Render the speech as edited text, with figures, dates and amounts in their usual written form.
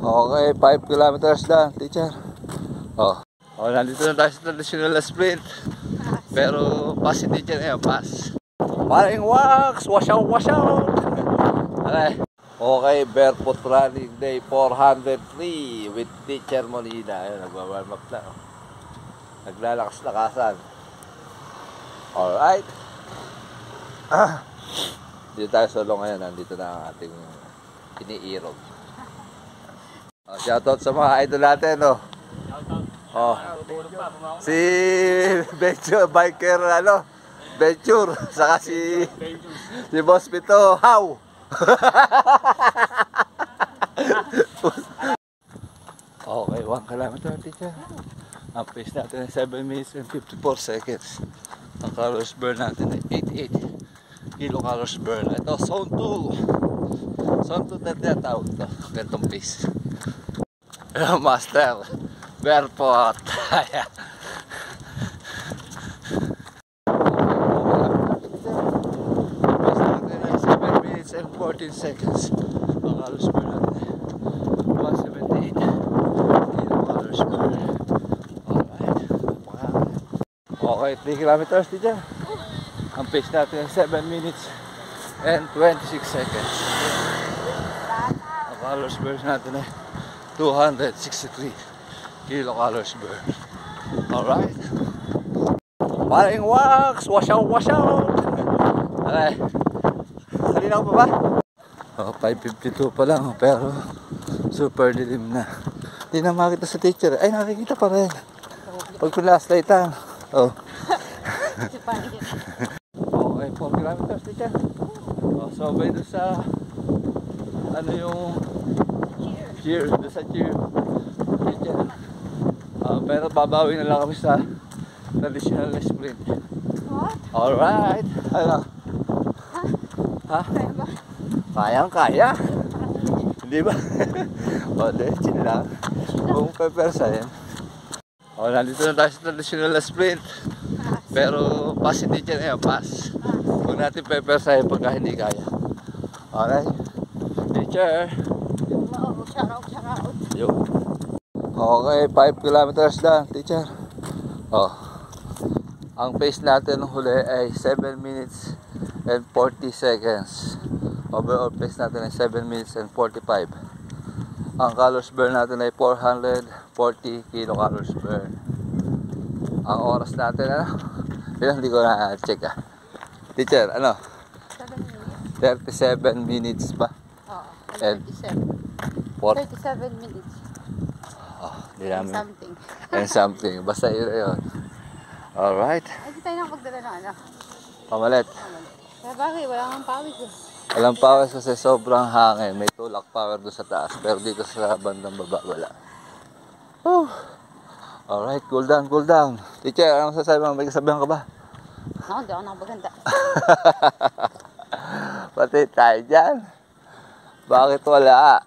Okay, 5 kilometers lang, teacher. Nandito na tayo sa traditional sprint. Pero pass si teacher ngayon, pass. Paring wax! Wash out, wash out! Okay, barefoot running day 403 with teacher Molina. Ayun, nagwa-warm up na. Naglalakas-lakasan. Alright. Dito tayo solo ngayon. Nandito na ang ating iniirog. Shoutout sa mga idol natin, no? Si Venture Biker, Venture, saka si Boss Pito, how? Okay, 1 kilometer, teacher. Ang pace natin ay 7 minutes and 54 seconds. Ang calories burn natin ay 88 kilocalories burn. Ito, zone 2. Zone 2 na tinatawag ito. Ganitong pace. Master, barefoot. And 14 seconds. Ang calories burn natin 178 kilocalories burn. Alright, 3 kilometers, teacher. Ang pace natin 7 minutes and 26 seconds. Ang calories burn natin ay 263 kilocalories burn. Alright. Paring wax! Wash out, wash out! Alright. Kanina ko pa ba? 5:52 pa lang, pero super dilim na. Hindi na makita sa teacher. Ay, nakikita pa rin. Pag pinlashlight lang. Okay, 4 kilometers, teacher. So, bay doon sa yung cheer. Doon sa cheer. Teacher. Pero babawi na lang kami sa traditional sprint. What? Alright. Ha? Kayang-kaya. Hindi ba? Chill lang. Kung pepersahin. Nandito na tayo sa traditional sprint. Pero pass si teacher ngayon, pass. Huwag natin pepersahin pagka hindi kaya. Okay? Teacher. Yo. Okay, 5 kilometers lang, teacher. Ang pace natin huli ay 7 minutes and 40 seconds. Overall pace natin ay 7 minutes and 45. Ang calories burn natin ay 440 kilocalories burn. Ang oras natin, yun, hindi ko na-check Teacher, 37 minutes ba? Oo, 37 minutes. Hindi namin. Something. And something. Basta yun. Alright. Ay, di tayo nang magdala na Pamalit. Kaya bakit? Wala kang pawis Walang pawis kasi sobrang hangin. May tulak power doon sa taas. Pero dito sa bandang baba, wala. Alright, cool down, cool down. Teacher, anong sasabi mo? May kasabihan ka ba? Hindi ako nakapaganda. Pati tayo dyan. Bakit wala?